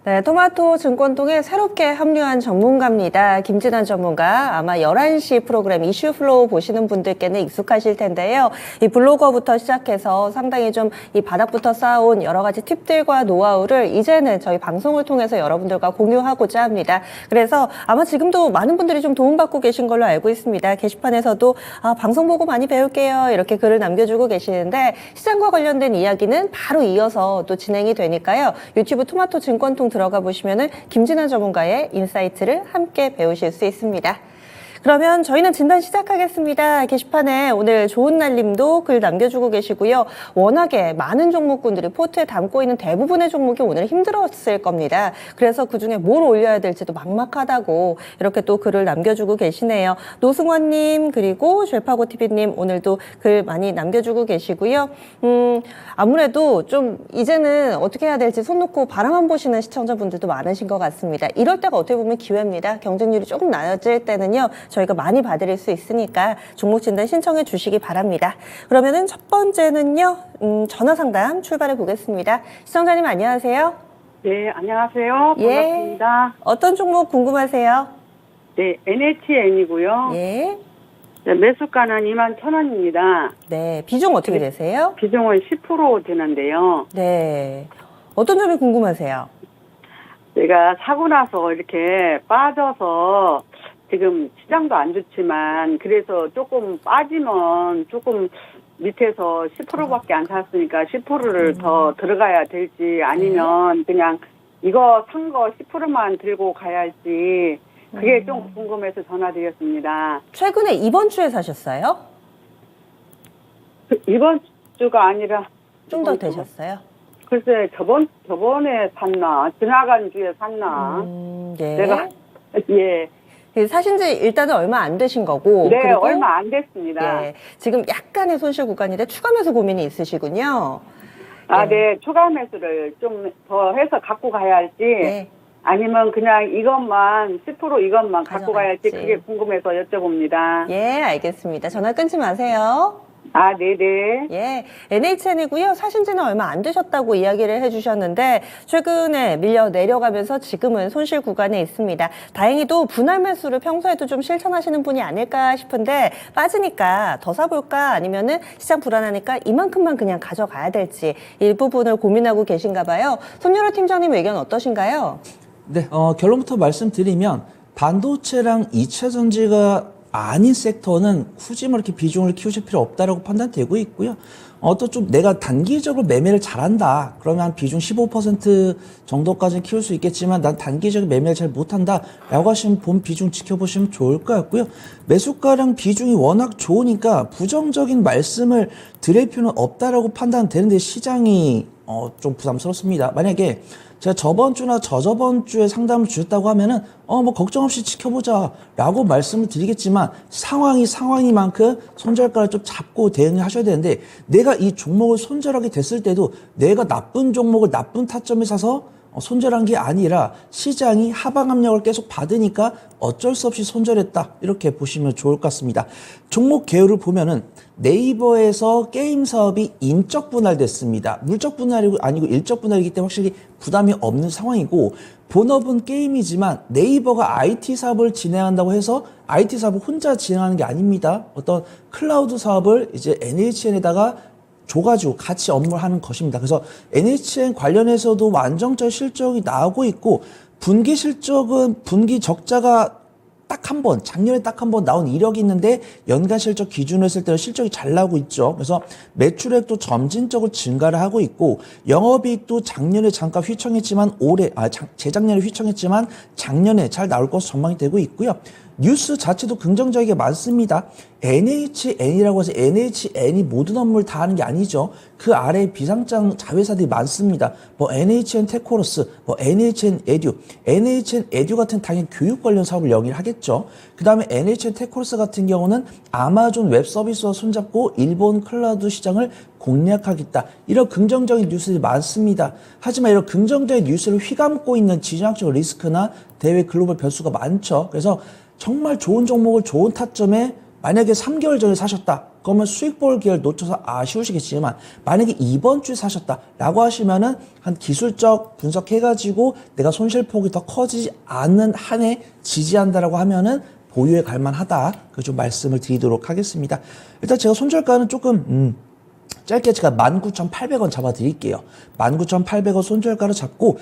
네, 토마토 증권통에 새롭게 합류한 전문가입니다. 김진환 전문가. 아마 11시 프로그램 이슈 플로우 보시는 분들께는 익숙하실 텐데요. 이 블로거부터 시작해서 상당히 좀 이 바닥부터 쌓아온 여러 가지 팁들과 노하우를 이제는 저희 방송을 통해서 여러분들과 공유하고자 합니다. 그래서 아마 지금도 많은 분들이 좀 도움받고 계신 걸로 알고 있습니다. 게시판에서도 방송 보고 많이 배울게요. 이렇게 글을 남겨주고 계시는데 시장과 관련된 이야기는 바로 이어서 또 진행이 되니까요. 유튜브 토마토 증권통 들어가 보시면은 김진환 전문가의 인사이트를 함께 배우실 수 있습니다. 그러면 저희는 진단 시작하겠습니다. 게시판에 오늘 좋은 날님도 글 남겨주고 계시고요. 워낙에 많은 종목군들이 포트에 담고 있는 대부분의 종목이 오늘 힘들었을 겁니다. 그래서 그중에 뭘 올려야 될지도 막막하다고 이렇게 또 글을 남겨주고 계시네요. 노승환님 그리고 쉘파고TV님 오늘도 글 많이 남겨주고 계시고요. 아무래도 좀 이제는 어떻게 해야 될지 손 놓고 바라만 보시는 시청자분들도 많으신 것 같습니다. 이럴 때가 어떻게 보면 기회입니다. 경쟁률이 조금 낮아질 때는요. 저희가 많이 봐드릴 수 있으니까 종목 진단 신청해 주시기 바랍니다. 그러면은 첫 번째는요. 전화 상담 출발해 보겠습니다. 시청자님 안녕하세요. 네, 안녕하세요. 반갑습니다. 예. 어떤 종목 궁금하세요? 네, NHN이고요. 예. 네, 매수가는 21,000원입니다. 네, 비중 어떻게 되세요? 비중은 10% 되는데요. 네. 어떤 점이 궁금하세요? 제가 사고 나서 이렇게 빠져서 지금 시장도 안 좋지만 그래서 조금 빠지면 조금 밑에서 10%밖에 안 샀으니까 10%를 더 들어가야 될지 아니면 그냥 이거 산 거 10%만 들고 가야 할지 그게 좀 궁금해서 전화드렸습니다. 최근에 이번 주에 사셨어요? 이번 주가 아니라 좀 더 되셨어요? 글쎄 저번에 샀나 지나간 주에 샀나 네. 내가 예. 사신 지 일단은 얼마 안 되신 거고. 네, 그리고 얼마 안 됐습니다. 예, 지금 약간의 손실 구간인데 추가 매수 고민이 있으시군요. 네, 추가 매수를 좀 더 해서 갖고 가야 할지 네. 아니면 그냥 이것만 10% 이것만 갖고 가야 할지 가져갈지. 그게 궁금해서 여쭤봅니다. 예, 알겠습니다. 전화 끊지 마세요. 네네. 예, NHN이고요. 사신 지는 얼마 안 되셨다고 이야기를 해주셨는데 최근에 밀려 내려가면서 지금은 손실 구간에 있습니다. 다행히도 분할 매수를 평소에도 좀 실천하시는 분이 아닐까 싶은데 빠지니까 더 사볼까 아니면은 시장 불안하니까 이만큼만 그냥 가져가야 될지 일부분을 고민하고 계신가 봐요. 손유라 팀장님 의견 어떠신가요? 네, 결론부터 말씀드리면 반도체랑 2차 전지가 아닌 섹터는 굳이 뭐 이렇게 비중을 키우실 필요 없다라고 판단되고 있고요. 또 좀 내가 단기적으로 매매를 잘한다. 그러면 한 비중 15% 정도까지는 키울 수 있겠지만 난 단기적인 매매를 잘 못한다. 라고 하시면 본 비중 지켜보시면 좋을 것 같고요. 매수가랑 비중이 워낙 좋으니까 부정적인 말씀을 드릴 필요는 없다라고 판단되는데 시장이 좀 부담스럽습니다. 만약에 제가 저번 주나 저저번 주에 상담을 주셨다고 하면은 뭐 걱정 없이 지켜보자 라고 말씀을 드리겠지만 상황이만큼 손절가를 좀 잡고 대응을 하셔야 되는데 내가 이 종목을 손절하게 됐을 때도 내가 나쁜 종목을 나쁜 타점에 사서 손절한 게 아니라 시장이 하방 압력을 계속 받으니까 어쩔 수 없이 손절했다 이렇게 보시면 좋을 것 같습니다. 종목 개요를 보면은 네이버에서 게임 사업이 인적 분할됐습니다. 물적 분할이 아니고 일적 분할이기 때문에 확실히 부담이 없는 상황이고 본업은 게임이지만 네이버가 IT 사업을 진행한다고 해서 IT 사업을 혼자 진행하는 게 아닙니다. 어떤 클라우드 사업을 이제 NHN에다가 줘가지고 같이 업무를 하는 것입니다. 그래서 NHN 관련해서도 안정적 실적이 나오고 있고 분기 실적은 분기 적자가 딱 한 번, 작년에 딱 한 번 나온 이력이 있는데 연간 실적 기준으로 했을 때는 실적이 잘 나오고 있죠. 그래서 매출액도 점진적으로 증가를 하고 있고 영업이익도 작년에 잠깐 휘청했지만 재작년에 휘청했지만 작년에 잘 나올 것으로 전망이 되고 있고요. 뉴스 자체도 긍정적이게 많습니다. NHN이라고 해서 NHN이 모든 업무를 다 하는 게 아니죠. 그 아래에 비상장 자회사들이 많습니다. 뭐 NHN 테코로스, 뭐 NHN 에듀, NHN 에듀 같은 당연히 교육 관련 사업을 영위를 하겠죠. 그 다음에 NHN 테코로스 같은 경우는 아마존 웹 서비스와 손잡고 일본 클라우드 시장을 공략하겠다. 이런 긍정적인 뉴스들이 많습니다. 하지만 이런 긍정적인 뉴스를 휘감고 있는 지정학적 리스크나 대외 글로벌 변수가 많죠. 그래서 정말 좋은 종목을 좋은 타점에 만약에 3개월 전에 사셨다. 그러면 수익 볼 기회를 놓쳐서 아쉬우시겠지만 만약에 이번 주에 사셨다라고 하시면은 한 기술적 분석해가지고 내가 손실폭이 더 커지지 않는 한에 지지한다라고 하면은 보유에 갈만하다. 그 좀 말씀을 드리도록 하겠습니다. 일단 제가 손절가는 조금 짧게 제가 19,800원 잡아드릴게요. 19,800원 손절가로 잡고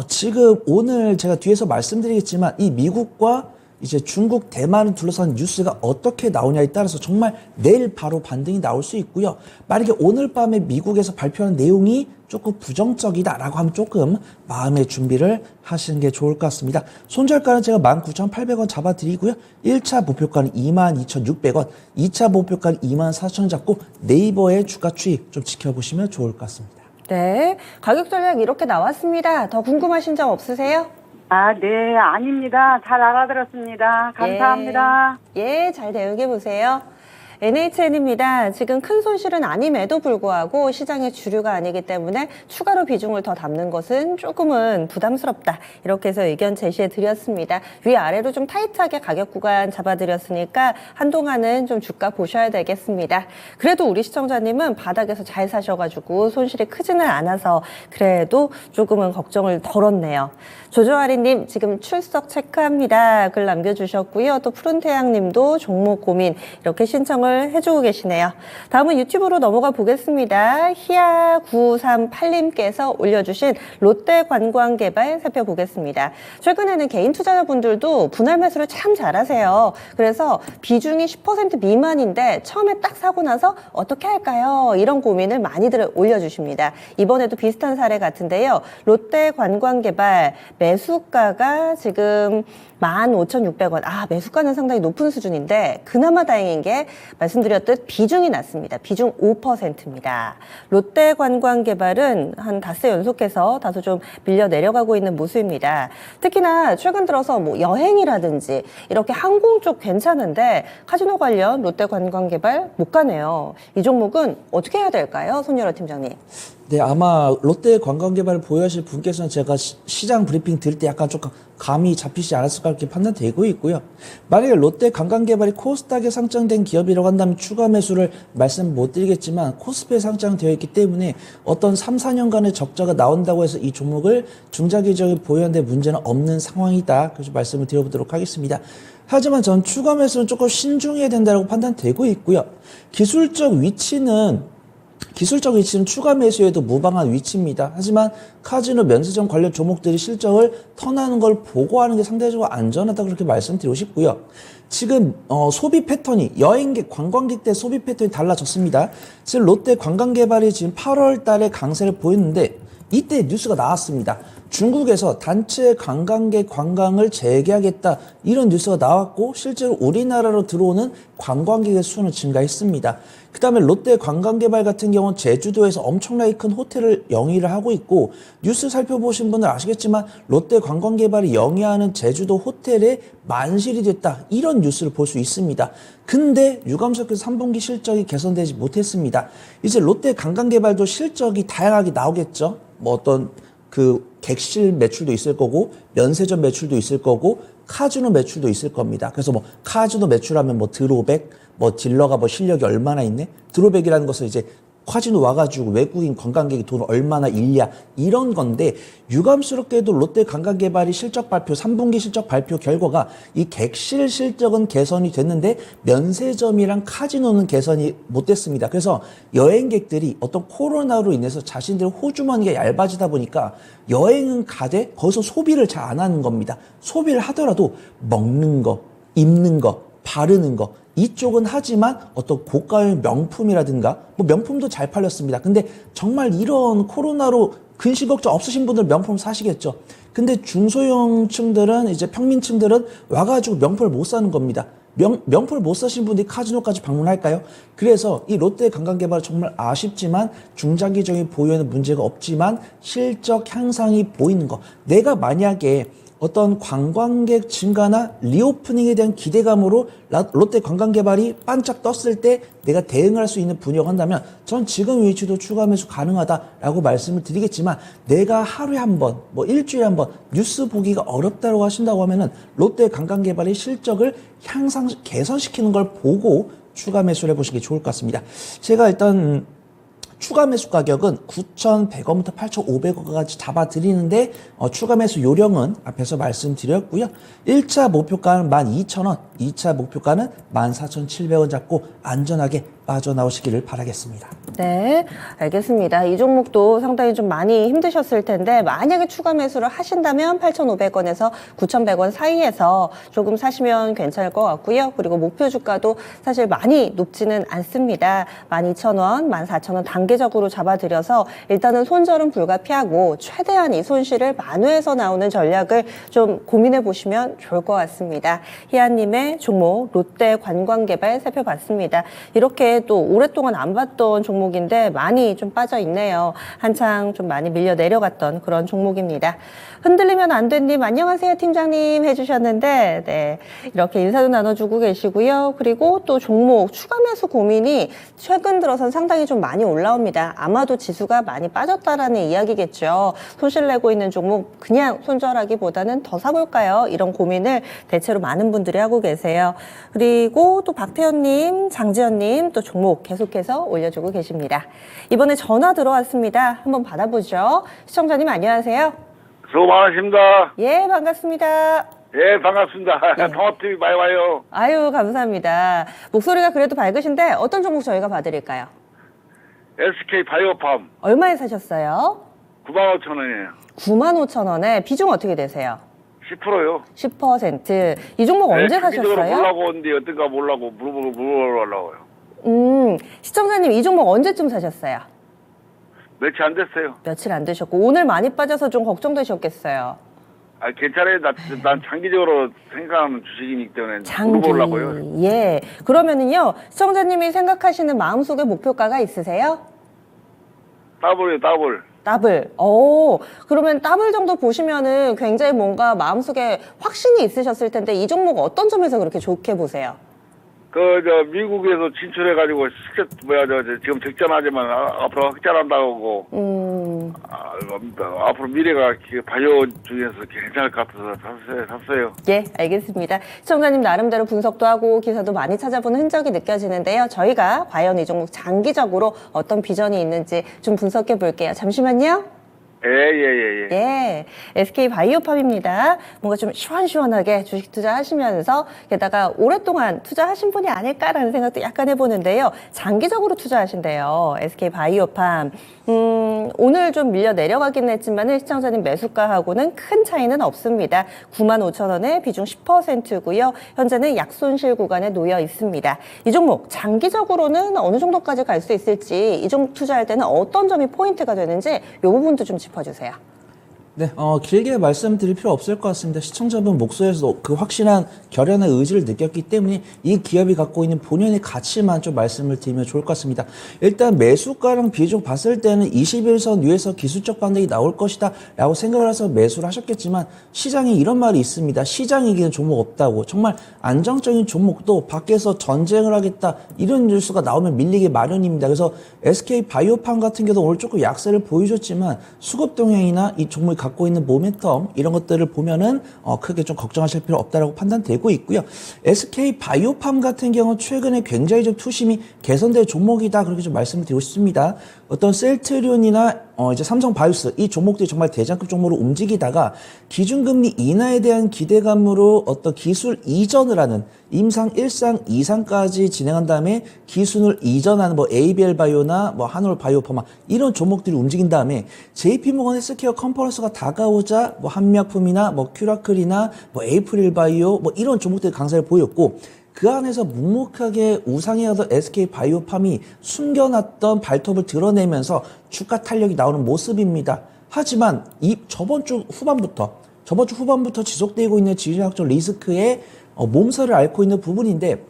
지금 오늘 제가 뒤에서 말씀드리겠지만 이 미국과 이제 중국, 대만을 둘러싼 뉴스가 어떻게 나오냐에 따라서 정말 내일 바로 반등이 나올 수 있고요. 만약에 오늘 밤에 미국에서 발표하는 내용이 조금 부정적이다라고 하면 조금 마음의 준비를 하시는 게 좋을 것 같습니다. 손절가는 제가 19,800원 잡아드리고요. 1차 목표가는 22,600원, 2차 목표가는 24,000원 잡고 네이버의 주가 추이 좀 지켜보시면 좋을 것 같습니다. 네, 가격 전략 이렇게 나왔습니다. 더 궁금하신 점 없으세요? 네, 아닙니다. 잘 알아들었습니다. 감사합니다. 예, 잘 대응해 보세요. NHN입니다. 지금 큰 손실은 아님에도 불구하고 시장의 주류가 아니기 때문에 추가로 비중을 더 담는 것은 조금은 부담스럽다. 이렇게 해서 의견 제시해 드렸습니다. 위아래로 좀 타이트하게 가격 구간 잡아드렸으니까 한동안은 좀 주가 보셔야 되겠습니다. 그래도 우리 시청자님은 바닥에서 잘 사셔가지고 손실이 크지는 않아서 그래도 조금은 걱정을 덜었네요. 조조아리님 지금 출석 체크합니다. 글 남겨주셨고요. 또 푸른태양님도 종목 고민 이렇게 신청을 해주고 계시네요. 다음은 유튜브로 넘어가 보겠습니다. 희야938님께서 올려주신 롯데관광개발 살펴보겠습니다. 최근에는 개인 투자자분들도 분할 매수를 참 잘하세요. 그래서 비중이 10% 미만인데 처음에 딱 사고 나서 어떻게 할까요? 이런 고민을 많이들 올려주십니다. 이번에도 비슷한 사례 같은데요. 롯데관광개발 매수가가 지금 15,600원. 매수가는 상당히 높은 수준인데 그나마 다행인 게 말씀드렸듯 비중이 낮습니다. 비중 5%입니다. 롯데관광개발은 한 닷새 연속해서 다소 좀 밀려 내려가고 있는 모습입니다. 특히나 최근 들어서 뭐 여행이라든지 이렇게 항공 쪽 괜찮은데 카지노 관련 롯데관광개발 못 가네요. 이 종목은 어떻게 해야 될까요? 손여러 팀장님. 네, 아마 롯데 관광개발을 보유하실 분께서는 제가 시장 브리핑 드릴 때 약간 조금 감이 잡히지 않았을까 이렇게 판단되고 있고요. 만약에 롯데 관광개발이 코스닥에 상장된 기업이라고 한다면 추가 매수를 말씀 못 드리겠지만 코스피에 상장되어 있기 때문에 어떤 3, 4년간의 적자가 나온다고 해서 이 종목을 중장기적인 보유하는 데 문제는 없는 상황이다. 그래서 말씀을 드려보도록 하겠습니다. 하지만 전 추가 매수는 조금 신중해야 된다고 판단되고 있고요. 기술적 위치는 추가 매수에도 무방한 위치입니다. 하지만 카지노 면세점 관련 종목들이 실적을 턴하는 걸 보고하는 게 상대적으로 안전하다 그렇게 말씀드리고 싶고요. 지금 소비 패턴이 여행객, 관광객 대 소비 패턴이 달라졌습니다. 지금 롯데 관광개발이 지금 8월 달에 강세를 보였는데 이때 뉴스가 나왔습니다. 중국에서 단체 관광객 관광을 재개하겠다 이런 뉴스가 나왔고 실제로 우리나라로 들어오는 관광객의 수는 증가했습니다. 그 다음에 롯데 관광개발 같은 경우는 제주도에서 엄청나게 큰 호텔을 영위를 하고 있고 뉴스 살펴보신 분들 아시겠지만 롯데 관광개발이 영위하는 제주도 호텔에 만실이 됐다 이런 뉴스를 볼 수 있습니다. 근데 유감스럽게도 3분기 실적이 개선되지 못했습니다. 이제 롯데 관광개발도 실적이 다양하게 나오겠죠. 뭐 어떤 객실 매출도 있을 거고 면세점 매출도 있을 거고 카지노 매출도 있을 겁니다. 그래서 뭐 카지노 매출하면 뭐 드로백, 뭐 딜러가 뭐 실력이 얼마나 있네? 드로백이라는 것은 이제 카지노 와가지고 외국인 관광객이 돈을 얼마나 잃냐 이런 건데 유감스럽게도 롯데 관광개발이 실적 발표 3분기 실적 발표 결과가 이 객실 실적은 개선이 됐는데 면세점이랑 카지노는 개선이 못 됐습니다. 그래서 여행객들이 어떤 코로나로 인해서 자신들의 호주머니가 얇아지다 보니까 여행은 가되 거기서 소비를 잘 안 하는 겁니다. 소비를 하더라도 먹는 거, 입는 거, 바르는 거 이쪽은 하지만 어떤 고가의 명품이라든가 뭐 명품도 잘 팔렸습니다. 근데 정말 이런 코로나로 근심 걱정 없으신 분들 명품 사시겠죠. 근데 중소형층들은 이제 평민층들은 와가지고 명품을 못 사는 겁니다. 명품을 못 사신 분들이 카지노까지 방문할까요? 그래서 이 롯데 관광개발 정말 아쉽지만 중장기적인 보유에는 문제가 없지만 실적 향상이 보이는 거. 내가 만약에 어떤 관광객 증가나 리오프닝에 대한 기대감으로 롯데 관광개발이 반짝 떴을 때 내가 대응할 수 있는 분야가 한다면 전 지금 위치도 추가 매수 가능하다라고 말씀을 드리겠지만 내가 하루에 한 번, 뭐 일주일에 한 번 뉴스 보기가 어렵다고 하신다고 하면은 롯데 관광개발의 실적을 향상, 개선시키는 걸 보고 추가 매수를 해보시는 게 좋을 것 같습니다. 제가 일단 추가 매수 가격은 9,100원부터 8,500원까지 잡아드리는데 추가 매수 요령은 앞에서 말씀드렸고요. 1차 목표가는 12,000원, 2차 목표가는 14,700원 잡고 안전하게 빠져나오시기를 바라겠습니다. 네, 알겠습니다. 이 종목도 상당히 좀 많이 힘드셨을 텐데 만약에 추가 매수를 하신다면 8,500원에서 9,100원 사이에서 조금 사시면 괜찮을 것 같고요. 그리고 목표 주가도 사실 많이 높지는 않습니다. 12,000원, 14,000원 단계적으로 잡아드려서 일단은 손절은 불가피하고 최대한 이 손실을 만회해서 나오는 전략을 좀 고민해 보시면 좋을 것 같습니다. 희아님의 종목 롯데관광개발 살펴봤습니다. 이렇게 또 오랫동안 안 봤던 종목인데 많이 좀 빠져 있네요. 한창 좀 많이 밀려 내려갔던 그런 종목입니다. 흔들리면 안 된님 안녕하세요 팀장님 해주셨는데 네, 이렇게 인사도 나눠주고 계시고요. 그리고 또 종목 추가 매수 고민이 최근 들어선 상당히 좀 많이 올라옵니다. 아마도 지수가 많이 빠졌다라는 이야기겠죠. 손실 내고 있는 종목 그냥 손절하기보다는 더 사볼까요? 이런 고민을 대체로 많은 분들이 하고 계세요. 그리고 또 박태현님, 장지현님 또 종목 계속해서 올려주고 계십니다. 이번에 전화 들어왔습니다. 한번 받아보죠. 시청자님 안녕하세요. 수고 많으십니다. 예, 반갑습니다. 예, 반갑습니다. 통합TV 많이 와요. 아유, 감사합니다. 목소리가 그래도 밝으신데 어떤 종목 저희가 봐드릴까요? SK 바이오팜 얼마에 사셨어요? 95,000원이에요. 95,000원에 비중 어떻게 되세요? 10%요. 10%. 이 종목 언제 사셨어요? 몰라고 오는데 어떤가 몰라고 물어보려고요. 시청자님 이 종목 언제쯤 사셨어요? 며칠 안 됐어요. 며칠 안 되셨고 오늘 많이 빠져서 좀 걱정되셨겠어요. 아, 괜찮아요. 난 장기적으로 생각하는 주식이기 때문에 물어보려고요. 예. 그러면은요, 시청자님이 생각하시는 마음속에 목표가가 있으세요? 더블이요, 더블. 더블. 그러면 더블 정도 보시면은 굉장히 뭔가 마음속에 확신이 있으셨을 텐데 이 종목 어떤 점에서 그렇게 좋게 보세요? 미국에서 진출해가지고 지금 적자나지만 앞으로 확장한다고 앞으로 미래가 바이오 중에서 괜찮을 것 같아서 샀어요. 예, 알겠습니다. 시청자님 나름대로 분석도 하고 기사도 많이 찾아보는 흔적이 느껴지는데요. 저희가 과연 이 종목 장기적으로 어떤 비전이 있는지 좀 분석해 볼게요. 잠시만요. 예. SK 바이오팜입니다. 뭔가 좀 시원시원하게 주식 투자하시면서 게다가 오랫동안 투자하신 분이 아닐까라는 생각도 약간 해보는데요. 장기적으로 투자하신대요. SK 바이오팜. 오늘 좀 밀려 내려가긴 했지만 시청자님 매수가하고는 큰 차이는 없습니다. 95,000원에 비중 10%고요. 현재는 약손실 구간에 놓여 있습니다. 이 종목 장기적으로는 어느 정도까지 갈 수 있을지 이 종목 투자할 때는 어떤 점이 포인트가 되는지 이 부분도 좀 짚어주세요. 네, 길게 말씀드릴 필요 없을 것 같습니다. 시청자분 목소리에서 그 확실한 결연한 의지를 느꼈기 때문에 이 기업이 갖고 있는 본연의 가치만 좀 말씀을 드리면 좋을 것 같습니다. 일단 매수가랑 비중 봤을 때는 21선 위에서 기술적 반등이 나올 것이다 라고 생각을 해서 매수를 하셨겠지만 시장에 이런 말이 있습니다. 시장이 이기는 종목 없다고. 정말 안정적인 종목도 밖에서 전쟁을 하겠다 이런 뉴스가 나오면 밀리기 마련입니다. 그래서 SK 바이오팜 같은 경우도 오늘 조금 약세를 보여줬지만 수급 동향이나 이 종목이 갖고 있는 모멘텀 이런 것들을 보면은 크게 좀 걱정하실 필요 없다라고 판단되고 있고요. SK 바이오팜 같은 경우는 최근에 굉장히 좀 투심이 개선될 종목이다 그렇게 좀 말씀을 드리고 싶습니다. 어떤 셀트리온이나 이제 삼성바이오스 이 종목들이 정말 대장급 종목으로 움직이다가 기준금리 인하에 대한 기대감으로 어떤 기술 이전을 하는 임상 1상 2상까지 진행한 다음에 기술을 이전하는 뭐 ABL 바이오나 뭐 한올 바이오파마 이런 종목들이 움직인 다음에 JP모건 헬스케어 컨퍼런스가 다가오자 뭐 한미약품이나 뭐 큐라클이나 뭐 에이프릴 바이오 뭐 이런 종목들이 강세를 보였고 그 안에서 묵묵하게 우상해하던 SK 바이오팜이 숨겨놨던 발톱을 드러내면서 주가 탄력이 나오는 모습입니다. 하지만 저번 주 후반부터 지속되고 있는 지정학적 리스크의 몸살을 앓고 있는 부분인데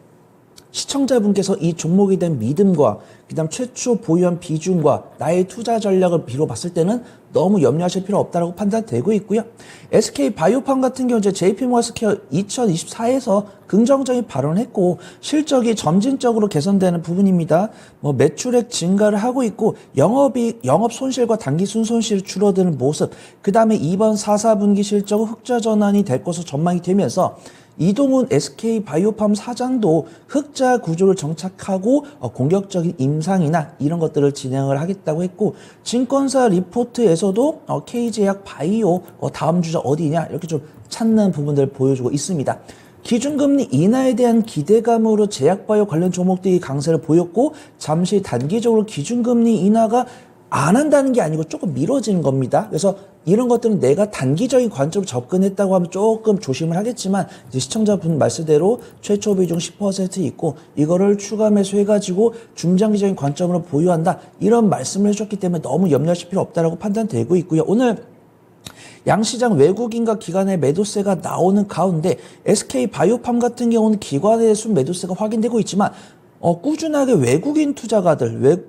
시청자분께서 이 종목에 대한 믿음과 그다음 최초 보유한 비중과 나의 투자 전략을 비로 봤을 때는 너무 염려하실 필요 없다라고 판단되고 있고요. SK 바이오팜 같은 경우 이제 JP모건 헬스케어 2024에서 긍정적인 발언을 했고 실적이 점진적으로 개선되는 부분입니다. 뭐 매출액 증가를 하고 있고 영업 손실과 단기 순손실이 줄어드는 모습. 그다음에 이번 4, 4분기 실적은 흑자 전환이 될 것으로 전망이 되면서 이동훈 SK 바이오팜 사장도 흑자 구조를 정착하고 공격적인 임상이나 이런 것들을 진행을 하겠다고 했고, 증권사 리포트에서도 K제약 바이오 다음 주자 어디냐 이렇게 좀 찾는 부분들을 보여주고 있습니다. 기준금리 인하에 대한 기대감으로 제약바이오 관련 종목들이 강세를 보였고, 잠시 단기적으로 기준금리 인하가 안 한다는 게 아니고 조금 미뤄지는 겁니다. 그래서 이런 것들은 내가 단기적인 관점으로 접근했다고 하면 조금 조심을 하겠지만, 이제 시청자분 말씀대로 최초 비중 10% 있고 이거를 추가 매수해가지고 중장기적인 관점으로 보유한다, 이런 말씀을 해줬기 때문에 너무 염려하실 필요 없다라고 판단되고 있고요. 오늘 양시장 외국인과 기관의 매도세가 나오는 가운데 SK 바이오팜 같은 경우는 기관의 순 매도세가 확인되고 있지만 꾸준하게 외국인 투자가들이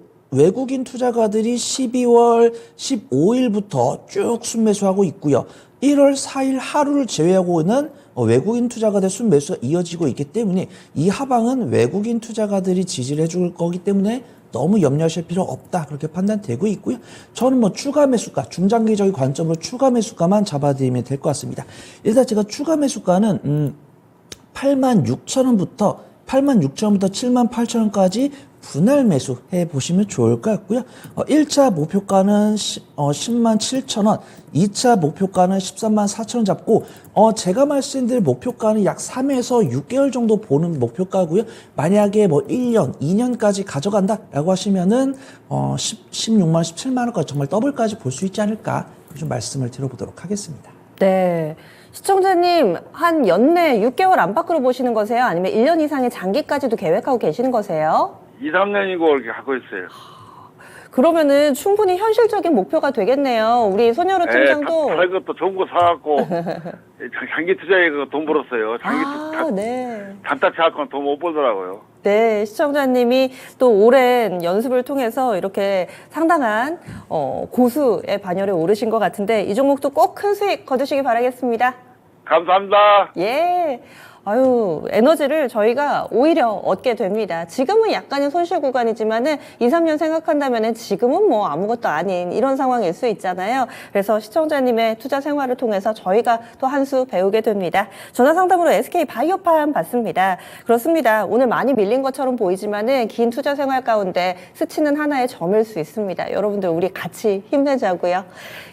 12월 15일부터 쭉 순매수하고 있고요. 1월 4일 하루를 제외하고는 외국인 투자가들의 순매수가 이어지고 있기 때문에 이 하방은 외국인 투자가들이 지지를 해줄 거기 때문에 너무 염려하실 필요 없다, 그렇게 판단되고 있고요. 저는 뭐 추가 매수가, 중장기적인 관점으로 추가 매수가만 잡아드리면 될 것 같습니다. 일단 제가 추가 매수가는 86,000원부터 78,000원까지 분할 매수해 보시면 좋을 것 같고요. 1차 목표가는 107,000원, 2차 목표가는 134,000원 잡고, 제가 말씀드린 목표가는 약 3에서 6개월 정도 보는 목표가고요. 만약에 뭐 1년, 2년까지 가져간다라고 하시면은 16만 원, 17만 원까지 정말 더블까지 볼 수 있지 않을까, 좀 말씀을 드려보도록 하겠습니다. 네. 시청자님, 한 연내 6개월 안팎으로 보시는 거세요? 아니면 1년 이상의 장기까지도 계획하고 계시는 거세요? 2, 3년이고 이렇게 하고 있어요. 그러면은 충분히 현실적인 목표가 되겠네요. 우리 손여루 팀장도. 다른 것도 좋은 거 사갖고 장기 투자에 돈 벌었어요. 네. 단타 쳐갖고 돈 못 벌더라고요. 네, 시청자님이 또 오랜 연습을 통해서 이렇게 상당한 고수의 반열에 오르신 것 같은데, 이 종목도 꼭 큰 수익 거두시기 바라겠습니다. 감사합니다. 예. 아유, 에너지를 저희가 오히려 얻게 됩니다. 지금은 약간의 손실 구간이지만은 2, 3년 생각한다면은 지금은 뭐 아무것도 아닌 이런 상황일 수 있잖아요. 그래서 시청자님의 투자 생활을 통해서 저희가 또 한 수 배우게 됩니다. 전화 상담으로 SK 바이오팜 받습니다. 그렇습니다. 오늘 많이 밀린 것처럼 보이지만은 긴 투자 생활 가운데 스치는 하나의 점일 수 있습니다. 여러분들 우리 같이 힘내자고요.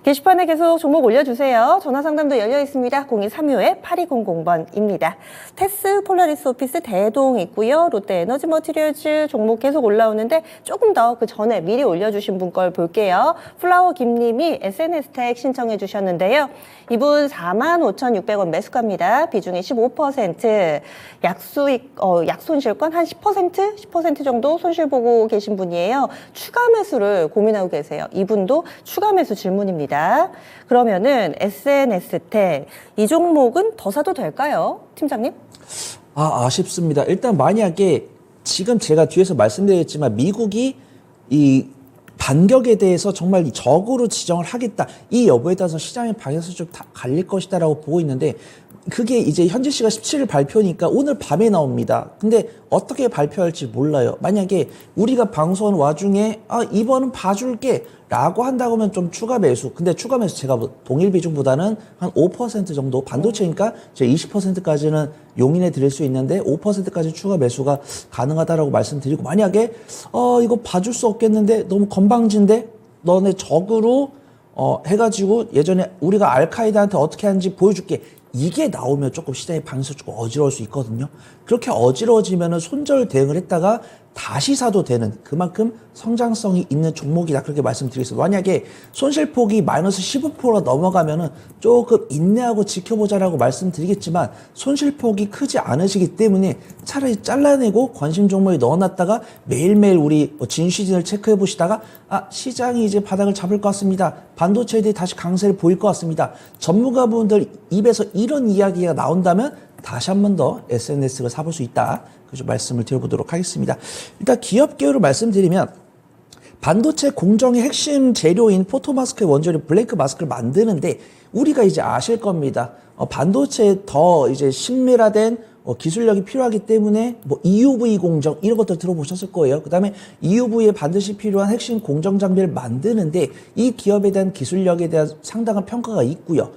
게시판에 계속 종목 올려주세요. 전화 상담도 열려 있습니다. 0235-8200번입니다. 테스, 폴라리스 오피스, 대동 있고요. 롯데 에너지 머티리얼즈 종목 계속 올라오는데 조금 더 그 전에 미리 올려주신 분 걸 볼게요. 플라워 김님이 SNS 택 신청해 주셨는데요. 이분 45,600원 매수가입니다. 비중이 15%. 약수익, 약손실권 한 10% 정도 손실 보고 계신 분이에요. 추가 매수를 고민하고 계세요. 이분도 추가 매수 질문입니다. 그러면은 SNS 택, 이 종목은 더 사도 될까요? 팀장님? 아쉽습니다. 일단 만약에 지금 제가 뒤에서 말씀드렸지만 미국이 이 반격에 대해서 정말 적으로 지정을 하겠다, 이 여부에 따라서 시장의 방향에서 좀 다 갈릴 것이다라고 보고 있는데, 그게 이제 현지 시간 17일 발표니까 오늘 밤에 나옵니다. 근데 어떻게 발표할지 몰라요. 만약에 우리가 방송하는 와중에 이번은 봐줄게 라고 한다고 하면 좀 추가 매수. 근데 추가 매수 제가 동일 비중보다는 한 5% 정도, 반도체니까 제 20%까지는 용인해 드릴 수 있는데 5%까지 추가 매수가 가능하다라고 말씀드리고, 만약에 이거 봐줄 수 없겠는데 너무 건방진데 너네 적으로 해가지고 예전에 우리가 알카이다한테 어떻게 하는지 보여줄게, 이게 나오면 조금 시장의 방향이 조금 어지러울 수 있거든요. 그렇게 어지러워지면은 손절 대응을 했다가 다시 사도 되는, 그만큼 성장성이 있는 종목이다, 그렇게 말씀드리겠습니다. 만약에 손실폭이 마이너스 15%가 넘어가면은 조금 인내하고 지켜보자라고 말씀드리겠지만, 손실폭이 크지 않으시기 때문에 차라리 잘라내고 관심 종목에 넣어놨다가 매일매일 우리 진시즌을 체크해 보시다가 시장이 이제 바닥을 잡을 것 같습니다, 반도체들이 다시 강세를 보일 것 같습니다, 전문가분들 입에서 이런 이야기가 나온다면 다시 한 번 더 SNS를 사볼 수 있다, 그래서 말씀을 드려보도록 하겠습니다. 일단 기업 개요를 말씀드리면, 반도체 공정의 핵심 재료인 포토마스크의 원조인 블랭크 마스크를 만드는데, 우리가 이제 아실 겁니다. 반도체에 더 이제 신밀화된 기술력이 필요하기 때문에 뭐 EUV 공정 이런 것들 들어보셨을 거예요. 그다음에 EUV에 반드시 필요한 핵심 공정 장비를 만드는데 이 기업에 대한 기술력에 대한 상당한 평가가 있고요.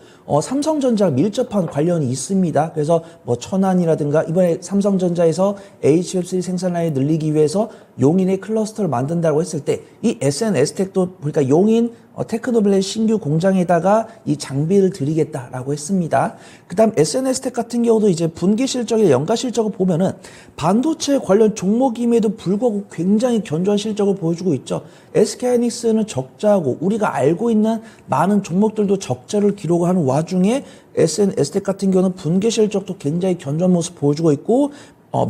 삼성전자 밀접한 관련이 있습니다. 그래서 뭐 천안이라든가 이번에 삼성전자에서 HBM3 생산 라인을 늘리기 위해서 용인의 클러스터를 만든다고 했을 때 이 SNS텍도 보니까 용인 테크노블의 신규 공장에다가 이 장비를 드리겠다라고 했습니다. 그다음 SNS텍 같은 경우도 이제 분기 실적이나 연가 실적을 보면은 반도체 관련 종목임에도 불구하고 굉장히 견조한 실적을 보여주고 있죠. SK하이닉스는 적자고 우리가 알고 있는 많은 종목들도 적자를 기록하는 와중에 SNS텍 같은 경우는 분기 실적도 굉장히 견조한 모습 보여주고 있고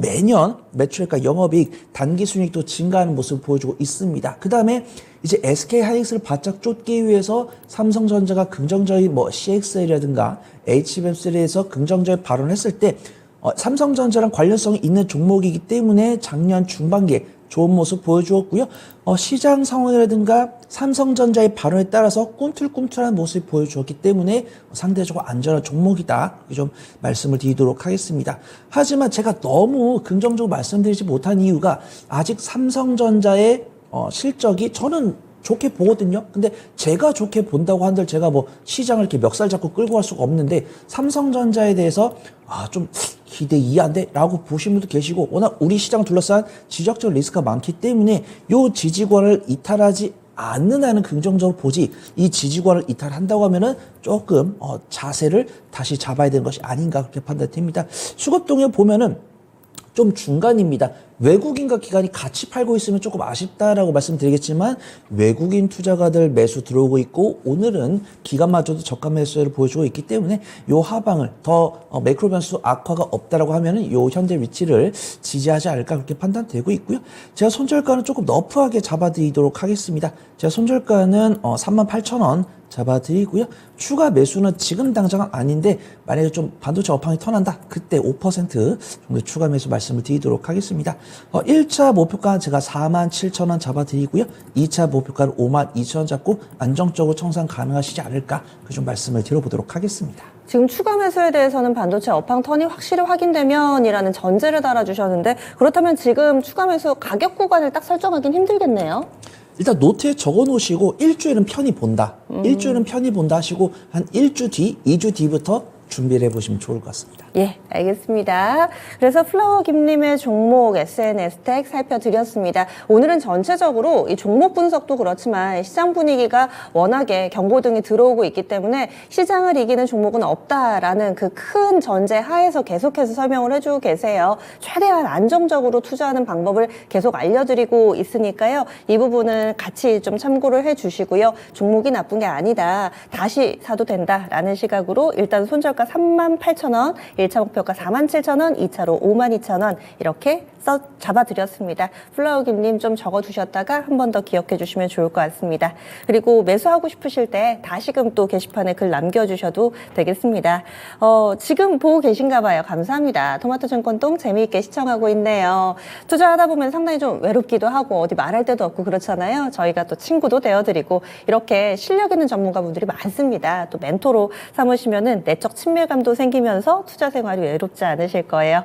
매년 매출액과 영업이익, 단기순이익도 증가하는 모습을 보여주고 있습니다. 그 다음에 이제 SK하이닉스를 바짝 쫓기 위해서 삼성전자가 긍정적인 뭐 CXL이라든가 HBM3에서 긍정적인 발언을 했을 때 삼성전자랑 관련성이 있는 종목이기 때문에 작년 중반기에 좋은 모습 보여주었고요. 시장 상황이라든가 삼성전자의 발언에 따라서 꿈틀꿈틀한 모습을 보여주었기 때문에 상대적으로 안전한 종목이다. 좀 말씀을 드리도록 하겠습니다. 하지만 제가 너무 긍정적으로 말씀드리지 못한 이유가 아직 삼성전자의 실적이 저는 좋게 보거든요. 근데 제가 좋게 본다고 한들 제가 뭐 시장을 이렇게 멱살 잡고 끌고 갈 수가 없는데 삼성전자에 대해서 좀 기대 이하인데 라고 보시는 분도 계시고 워낙 우리 시장 둘러싼 지적적 리스크가 많기 때문에 요 지지권을 이탈하지 않는다는 긍정적으로 보지 이 지지권을 이탈한다고 하면은 조금 자세를 다시 잡아야 되는 것이 아닌가 그렇게 판단됩니다. 수급동에 보면은 좀 중간입니다. 외국인과 기관이 같이 팔고 있으면 조금 아쉽다라고 말씀드리겠지만 외국인 투자가들 매수 들어오고 있고 오늘은 기관마저도 저가 매수를 보여주고 있기 때문에 요 하방을 더 매크로 변수 악화가 없다라고 하면은 요 현재 위치를 지지하지 않을까 그렇게 판단되고 있고요. 제가 손절가는 조금 너프하게 잡아드리도록 하겠습니다. 제가 손절가는 38,000원 잡아드리고요. 추가 매수는 지금 당장은 아닌데 만약에 좀 반도체 업황이 턴한다. 그때 5% 정도 추가 매수 말씀을 드리도록 하겠습니다. 1차 목표가는 제가 47,000원 잡아드리고요. 2차 목표가는 52,000원 잡고 안정적으로 청산 가능하시지 않을까 그 좀 말씀을 드려보도록 하겠습니다. 지금 추가 매수에 대해서는 반도체 업황 턴이 확실히 확인되면이라는 전제를 달아주셨는데 그렇다면 지금 추가 매수 가격 구간을 딱 설정하기는 힘들겠네요. 일단 노트에 적어 놓으시고 일주일은 편히 본다. 일주일은 편히 본다 하시고 한 1주 뒤, 2주 뒤부터 준비를 해보시면 좋을 것 같습니다. 예, 알겠습니다. 그래서 플라워 김님의 종목 SNS텍 살펴드렸습니다. 오늘은 전체적으로 이 종목 분석도 그렇지만 시장 분위기가 워낙에 경고등이 들어오고 있기 때문에 시장을 이기는 종목은 없다라는 그 큰 전제 하에서 계속해서 설명을 해주고 계세요. 최대한 안정적으로 투자하는 방법을 계속 알려드리고 있으니까요. 이 부분을 같이 좀 참고를 해주시고요. 종목이 나쁜 게 아니다. 다시 사도 된다라는 시각으로 일단 손절가 38,000원, 1차 목표가 47,000원, 2차로 52,000원 이렇게 잡아드렸습니다. 플라워김님 좀 적어두셨다가 한 번 더 기억해 주시면 좋을 것 같습니다. 그리고 매수하고 싶으실 때 다시금 또 게시판에 글 남겨주셔도 되겠습니다. 지금 보고 계신가 봐요. 감사합니다. 토마토 증권동 재미있게 시청하고 있네요. 투자하다 보면 상당히 좀 외롭기도 하고 어디 말할 데도 없고 그렇잖아요. 저희가 또 친구도 되어드리고 이렇게 실력 있는 전문가분들이 많습니다. 또 멘토로 삼으시면은 내적 친밀감도 생기면서 투자 생활이 외롭지 않으실 거예요.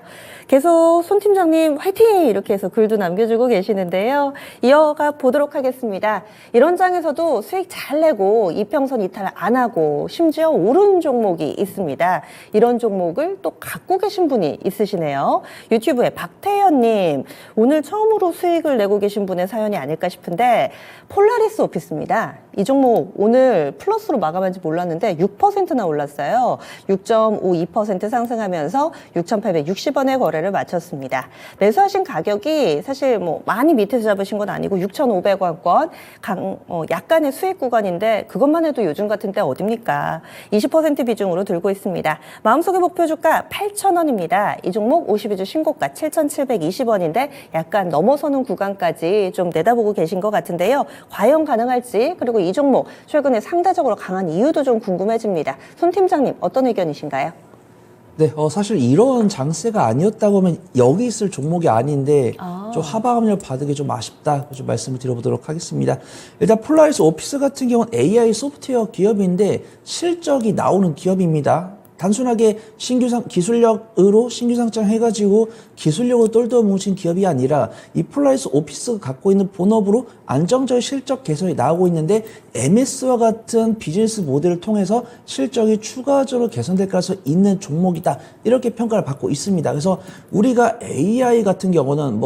계속 손 팀장님 화이팅! 이렇게 해서 글도 남겨주고 계시는데요. 이어가 보도록 하겠습니다. 이런 장에서도 수익 잘 내고 이평선 이탈 안 하고 심지어 오른 종목이 있습니다. 이런 종목을 또 갖고 계신 분이 있으시네요. 유튜브에 박태현님, 오늘 처음으로 수익을 내고 계신 분의 사연이 아닐까 싶은데 폴라리스 오피스입니다. 이 종목 오늘 플러스로 마감한지 몰랐는데 6%나 올랐어요. 6.52% 상승하면서 6,860원의 거래를 마쳤습니다. 매수하신 가격이 사실 뭐 많이 밑에서 잡으신 건 아니고 6,500원권 약간의 수익 구간인데 그것만 해도 요즘 같은 때 어딥니까? 20% 비중으로 들고 있습니다. 마음속의 목표 주가 8,000원입니다. 이 종목 52주 신고가 7,720원인데 약간 넘어서는 구간까지 좀 내다보고 계신 것 같은데요. 과연 가능할지 그리고 이 종목 최근에 상대적으로 강한 이유도 좀 궁금해집니다. 손 팀장님 어떤 의견이신가요? 네, 사실 이런 장세가 아니었다고 하면 여기 있을 종목이 아닌데 좀 하방압력 받으기 좀 아쉽다 좀 말씀을 드려보도록 하겠습니다. 일단 폴라리스 오피스 같은 경우는 AI 소프트웨어 기업인데 실적이 나오는 기업입니다. 단순하게 기술력으로 신규 상장해가지고 기술력으로 똘똘 뭉친 기업이 아니라 이 폴라리스 오피스가 갖고 있는 본업으로 안정적인 실적 개선이 나오고 있는데 MS와 같은 비즈니스 모델을 통해서 실적이 추가적으로 개선될 가능성이 있는 종목이다. 이렇게 평가를 받고 있습니다. 그래서 우리가 AI 같은 경우는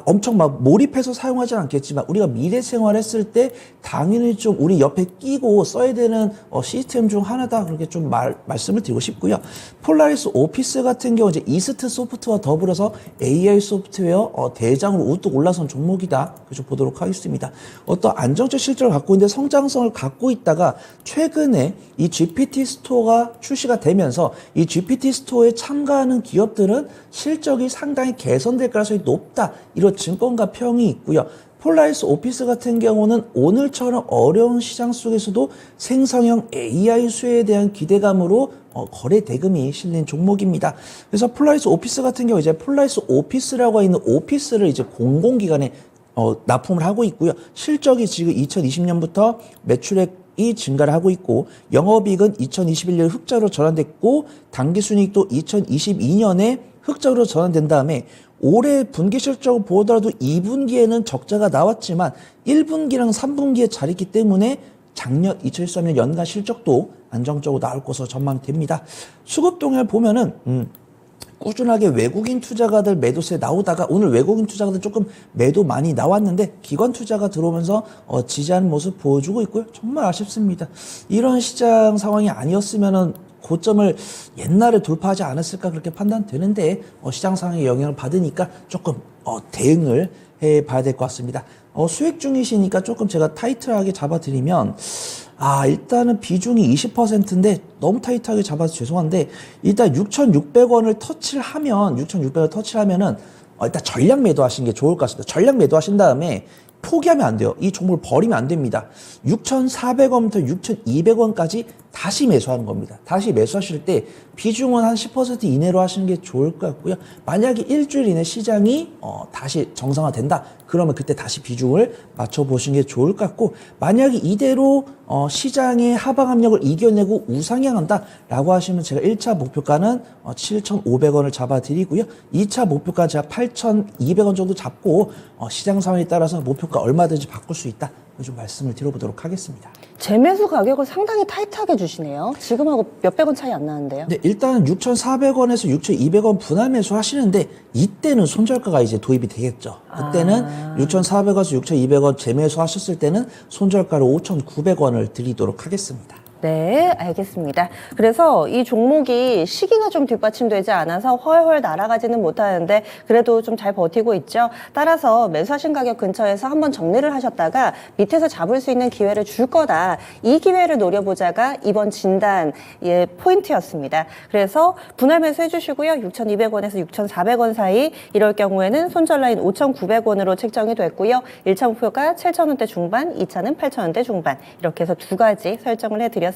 엄청 몰입해서 사용하진 않겠지만 우리가 미래 생활했을 때 당연히 좀 우리 옆에 끼고 써야 되는 시스템 중 하나다 그렇게 좀 말씀을 드리고 싶고요. 폴라리스 오피스 같은 경우 이제 이스트 소프트와 더불어서 AI 소프트웨어 대장으로 우뚝 올라선 종목이다. 그래서 보도록 하겠습니다. 어떤 안정적 실적을 갖고 있는데 성장성을 갖고 있다가 최근에 이 GPT 스토어가 출시가 되면서 이 GPT 스토어에 참가하는 기업들은 실적이 상당히 개선될 가능성이 높다. 이런 증권가 평이 있고요. 폴라리스 오피스 같은 경우는 오늘처럼 어려운 시장 속에서도 생성형 AI 수혜에 대한 기대감으로 거래 대금이 실린 종목입니다. 그래서 폴라리스 오피스 같은 경우 이제 폴라리스 오피스라고 있는 오피스를 이제 공공기관에 납품을 하고 있고요. 실적이 지금 2020년부터 매출액이 증가를 하고 있고 영업이익은 2021년 흑자로 전환됐고 당기순이익도 2022년에 흑자로 전환된 다음에 올해 분기 실적을 보더라도 2분기에는 적자가 나왔지만 1분기랑 3분기에 잘 있기 때문에 작년 2013년 연간 실적도 안정적으로 나올 것으로 전망됩니다. 수급 동향을 보면은 꾸준하게 외국인 투자가들 매도세 나오다가 오늘 외국인 투자가들 조금 매도 많이 나왔는데 기관 투자가 들어오면서 지지하는 모습 보여주고 있고요. 정말 아쉽습니다. 이런 시장 상황이 아니었으면은 고점을 옛날에 돌파하지 않았을까 그렇게 판단되는데 시장 상황의 영향을 받으니까 조금 대응을 해봐야 될 것 같습니다. 수익 중이시니까 조금 제가 타이트하게 잡아드리면 일단은 비중이 20%인데 너무 타이트하게 잡아서 죄송한데 일단 6,600원을 터치를 하면은 일단 전량 매도하시는 게 좋을 것 같습니다. 전량 매도하신 다음에 포기하면 안 돼요. 이 종목을 버리면 안 됩니다. 6,400원부터 6,200원까지 다시 매수하는 겁니다. 다시 매수하실 때 비중은 한 10% 이내로 하시는 게 좋을 것 같고요. 만약에 일주일 이내 시장이 다시 정상화된다. 그러면 그때 다시 비중을 맞춰보시는 게 좋을 것 같고 만약에 이대로 시장의 하방 압력을 이겨내고 우상향한다 라고 하시면 제가 1차 목표가는 7,500원을 잡아드리고요. 2차 목표가 제가 8,200원 정도 잡고 시장 상황에 따라서 목표가 얼마든지 바꿀 수 있다. 좀 말씀을 드려보도록 하겠습니다. 재매수 가격을 상당히 타이트하게 주시네요. 지금하고 몇백 원 차이 안 나는데요. 네, 일단 6,400원에서 6,200원 분할 매수 하시는데 이때는 손절가가 이제 도입이 되겠죠. 그때는 6,400원에서 6,200원 재매수 하셨을 때는 손절가로 5,900원을 드리도록 하겠습니다. 네, 알겠습니다. 그래서 이 종목이 시기가 좀 뒷받침되지 않아서 훨훨 날아가지는 못하는데 그래도 좀 잘 버티고 있죠. 따라서 매수하신 가격 근처에서 한번 정리를 하셨다가 밑에서 잡을 수 있는 기회를 줄 거다. 이 기회를 노려보자가 이번 진단의 포인트였습니다. 그래서 분할 매수 해주시고요. 6,200원에서 6,400원 사이 이럴 경우에는 손절 라인 5,900원으로 책정이 됐고요. 1차 목표가 7,000원대 중반, 2차는 8,000원대 중반 이렇게 해서 두 가지 설정을 해드렸습니다.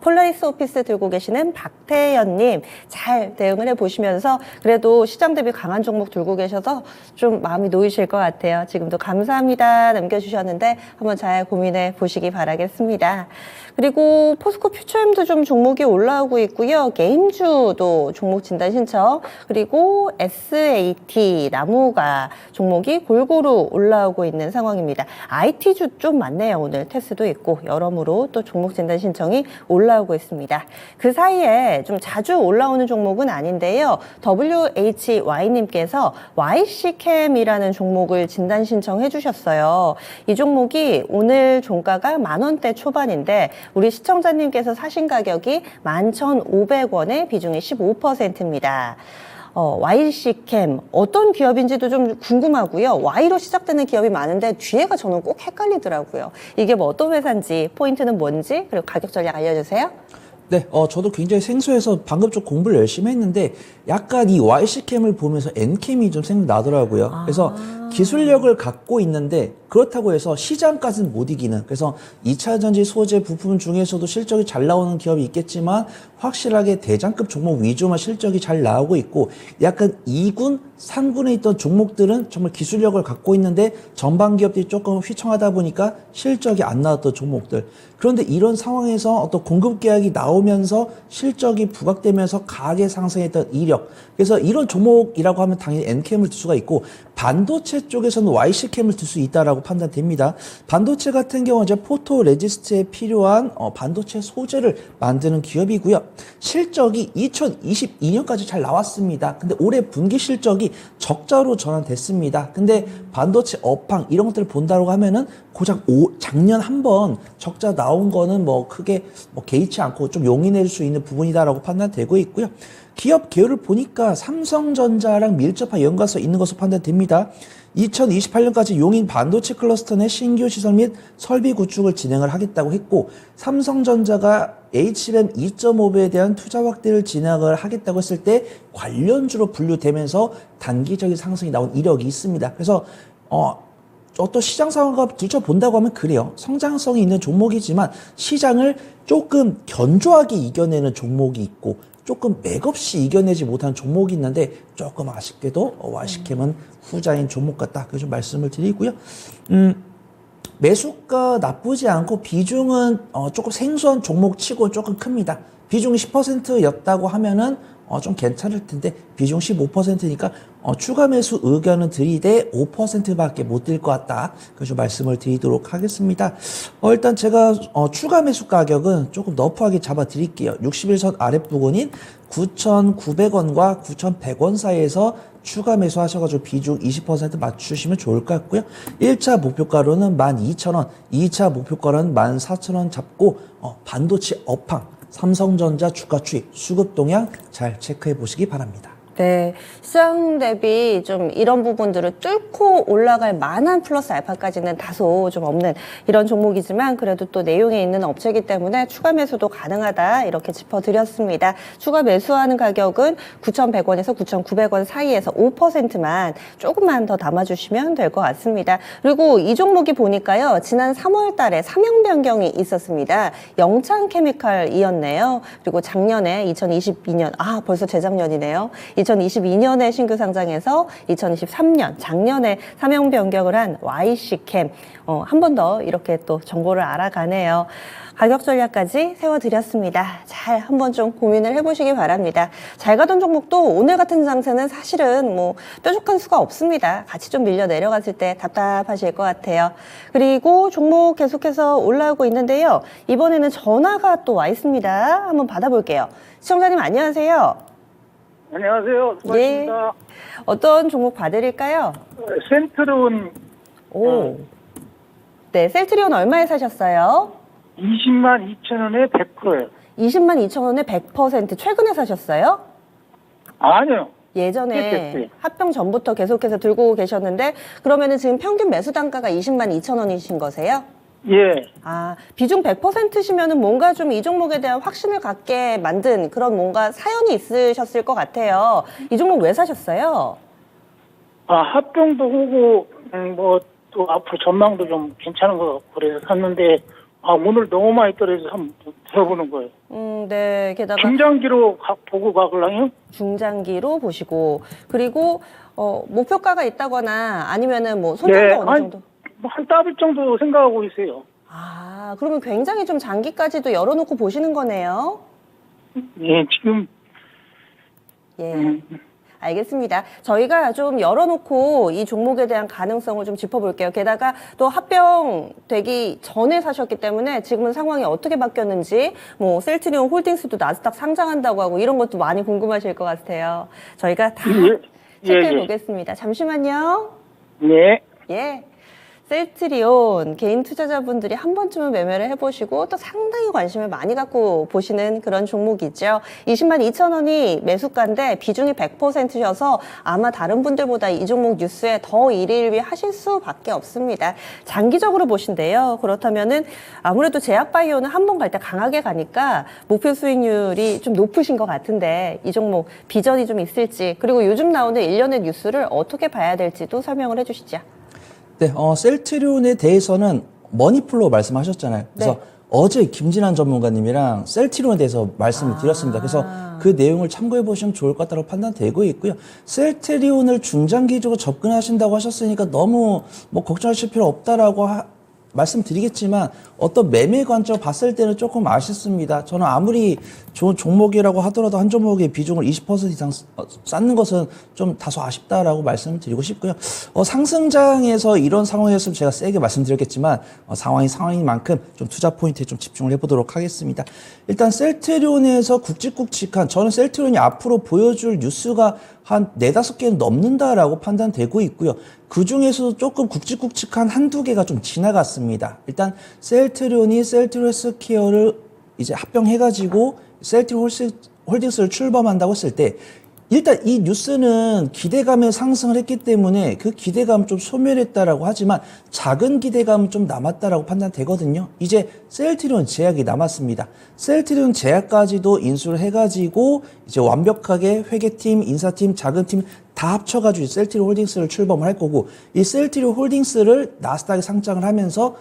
폴라리스 오피스 들고 계시는 박태연님 잘 대응을 해보시면서 그래도 시장 대비 강한 종목 들고 계셔서 좀 마음이 놓이실 것 같아요. 지금도 감사합니다 남겨주셨는데 한번 잘 고민해 보시기 바라겠습니다. 그리고 포스코 퓨처엠도 좀 종목이 올라오고 있고요. 게임주도 종목 진단 신청 그리고 SAT 나무가 종목이 골고루 올라오고 있는 상황입니다. IT주 좀 많네요. 오늘 테스도 있고 여러모로 또 종목 진단 신청이 올라오고 있습니다. 그 사이에 좀 자주 올라오는 종목은 아닌데요. WHY님께서 YC캠이라는 종목을 진단 신청해 주셨어요. 이 종목이 오늘 종가가 10,000원대 초반인데 우리 시청자님께서 사신 가격이 11,500원에 비중이 15%입니다. YC캠 어떤 기업인지도 좀 궁금하고요. Y로 시작되는 기업이 많은데 뒤에가 저는 꼭 헷갈리더라고요. 이게 뭐 어떤 회사인지 포인트는 뭔지 그리고 가격 전략 알려주세요. 네, 저도 굉장히 생소해서 방금 좀 공부를 열심히 했는데 약간 이 YC캠을 보면서 N캠이 좀 생각나더라고요. 그래서 기술력을 갖고 있는데 그렇다고 해서 시장까지는 못 이기는, 그래서 2차 전지 소재 부품 중에서도 실적이 잘 나오는 기업이 있겠지만 확실하게 대장급 종목 위주만 실적이 잘 나오고 있고, 약간 2군, 3군에 있던 종목들은 정말 기술력을 갖고 있는데 전방 기업들이 조금 휘청하다 보니까 실적이 안 나왔던 종목들. 그런데 이런 상황에서 어떤 공급 계약이 나오면서 실적이 부각되면서 강하게 상승했던 이력. 그래서 이런 종목이라고 하면 당연히 N캠을 들 수가 있고, 반도체 쪽에서는 YC캠을 들 수 있다라고 판단됩니다. 반도체 같은 경우는 이제 포토 레지스트에 필요한 반도체 소재를 만드는 기업이고요. 실적이 2022년까지 잘 나왔습니다. 근데 올해 분기 실적이 적자로 전환됐습니다. 근데 반도체 업황 이런 것들을 본다고 하면은 고작 작년 한번 적자 나온 거는 뭐 크게 개의치 않고 좀 용인해 줄 수 있는 부분이다라고 판단되고 있고요. 기업 계열을 보니까 삼성전자랑 밀접한 연관성 있는 것으로 판단됩니다. 2028년까지 용인 반도체 클러스터 내 신규 시설 및 설비 구축을 진행을 하겠다고 했고, 삼성전자가 HBM 2.5배에 대한 투자 확대를 진행을 하겠다고 했을 때 관련주로 분류되면서 단기적인 상승이 나온 이력이 있습니다. 그래서 어떤 시장 상황과 들춰본다고 하면 그래요. 성장성이 있는 종목이지만 시장을 조금 견조하게 이겨내는 종목이 있고, 조금 맥없이 이겨내지 못하는 종목이 있는데 조금 아쉽게도 YC캠은 후자인 종목 같다. 그래서 좀 말씀을 드리고요. 매수가 나쁘지 않고 비중은 조금 생소한 종목 치고 조금 큽니다. 비중이 10%였다고 하면은 좀 괜찮을 텐데 비중 15%니까 추가 매수 의견은 드리되 5%밖에 못 들 것 같다. 그래서 말씀을 드리도록 하겠습니다. 일단 제가 추가 매수 가격은 조금 너프하게 잡아 드릴게요. 61선 아랫부분인 9,900원과 9,100원 사이에서 추가 매수 하셔가지고 비중 20% 맞추시면 좋을 것 같고요. 1차 목표가로는 12,000원, 2차 목표가로는 14,000원 잡고 반도체 업황, 삼성전자 주가 추이, 수급 동향 잘 체크해 보시기 바랍니다. 네, 시장 대비 좀 이런 부분들을 뚫고 올라갈 만한 플러스 알파까지는 다소 좀 없는 이런 종목이지만 그래도 또 내용에 있는 업체이기 때문에 추가 매수도 가능하다 이렇게 짚어드렸습니다. 추가 매수하는 가격은 9,100원에서 9,900원 사이에서 5%만 조금만 더 담아주시면 될 것 같습니다. 그리고 이 종목이 보니까요, 지난 3월 달에 사명 변경이 있었습니다. 영창케미칼이었네요. 그리고 작년에 2022년, 벌써 재작년이네요. 2022년에 신규 상장해서 2023년 작년에 사명 변경을 한 YC캠 한 번 더 이렇게 또 정보를 알아가네요. 가격 전략까지 세워드렸습니다. 잘 한번 좀 고민을 해보시기 바랍니다. 잘 가던 종목도 오늘 같은 장세는 사실은 뭐 뾰족한 수가 없습니다. 같이 좀 밀려 내려갔을 때 답답하실 것 같아요. 그리고 종목 계속해서 올라오고 있는데요. 이번에는 전화가 또 와 있습니다. 한번 받아볼게요. 시청자님 안녕하세요. 안녕하세요. 수고하셨습니다. 예. 어떤 종목 봐드릴까요? 센트론 네, 셀트리온 얼마에 사셨어요? 20만 2천 원에 100%예요. 20만 2천 원에 100%. 최근에 사셨어요? 아니요. 예전에 됐어요. 합병 전부터 계속해서 들고 계셨는데 그러면은 지금 평균 매수 단가가 20만 2천 원이신 거세요? 예. 비중 100%시면은 뭔가 좀 이 종목에 대한 확신을 갖게 만든 그런 뭔가 사연이 있으셨을 것 같아요. 이 종목 왜 사셨어요? 합병도 하고 뭐 또 앞으로 전망도 좀 괜찮은 것 같고 그래서 샀는데 오늘 너무 많이 떨어져서 한번 들어보는 거예요. 네. 게다가 중장기로 보고 가글랑요? 중장기로 보시고 그리고 목표가가 있다거나 아니면은 뭐 손절도 어느 정도? 한 따블 정도 생각하고 있어요. 그러면 굉장히 좀 장기까지도 열어놓고 보시는 거네요. 예, 지금 예. 알겠습니다. 저희가 좀 열어놓고 이 종목에 대한 가능성을 좀 짚어볼게요. 게다가 또 합병되기 전에 사셨기 때문에 지금은 상황이 어떻게 바뀌었는지, 뭐 셀트리온 홀딩스도 나스닥 상장한다고 하고 이런 것도 많이 궁금하실 것 같아요. 저희가 다 체크해 보겠습니다. 잠시만요. 네. 예. 셀트리온 개인 투자자분들이 한 번쯤은 매매를 해보시고 또 상당히 관심을 많이 갖고 보시는 그런 종목이죠. 20만 2천 원이 매수가인데 비중이 100%셔서 아마 다른 분들보다 이 종목 뉴스에 더 일일비 하실 수밖에 없습니다. 장기적으로 보신대요. 그렇다면은 아무래도 제약바이오는 한 번 갈 때 강하게 가니까 목표 수익률이 좀 높으신 것 같은데 이 종목 비전이 좀 있을지, 그리고 요즘 나오는 일련의 뉴스를 어떻게 봐야 될지도 설명을 해주시죠. 네, 셀트리온에 대해서는 머니플로 말씀하셨잖아요. 그래서 네. 어제 김진환 전문가님이랑 셀트리온에 대해서 말씀을 드렸습니다. 그래서 그 내용을 참고해 보시면 좋을 것 같다고 판단되고 있고요. 셀트리온을 중장기적으로 접근하신다고 하셨으니까 너무 뭐 걱정하실 필요 없다라고 말씀드리겠지만 어떤 매매 관점 봤을 때는 조금 아쉽습니다. 저는 아무리 좋은 종목이라고 하더라도 한 종목의 비중을 20% 이상 쌓는 것은 좀 다소 아쉽다라고 말씀을 드리고 싶고요. 상승장에서 이런 상황이었으면 제가 세게 말씀드렸겠지만 상황이 상황인 만큼 좀 투자 포인트에 좀 집중을 해보도록 하겠습니다. 일단 셀트리온에서 굵직굵직한 저는 셀트리온이 앞으로 보여줄 뉴스가 한 4-5개는 넘는다라고 판단되고 있고요. 그 중에서도 조금 굵직굵직한 한두 개가 좀 지나갔습니다. 일단 셀트리온이 셀트리온 헬스케어를 이제 합병해가지고 셀트리온 홀딩스를 출범한다고 했을 때 일단 이 뉴스는 기대감에 상승을 했기 때문에 그 기대감 좀 소멸했다라고 하지만 작은 기대감은 좀 남았다라고 판단되거든요. 이제 셀트리온 제약이 남았습니다. 셀트리온 제약까지도 인수를 해가지고 이제 완벽하게 회계팀, 인사팀, 자금팀 다 합쳐가지고 셀트리온 홀딩스를 출범을 할 거고 이 셀트리온 홀딩스를 나스닥에 상장을 하면서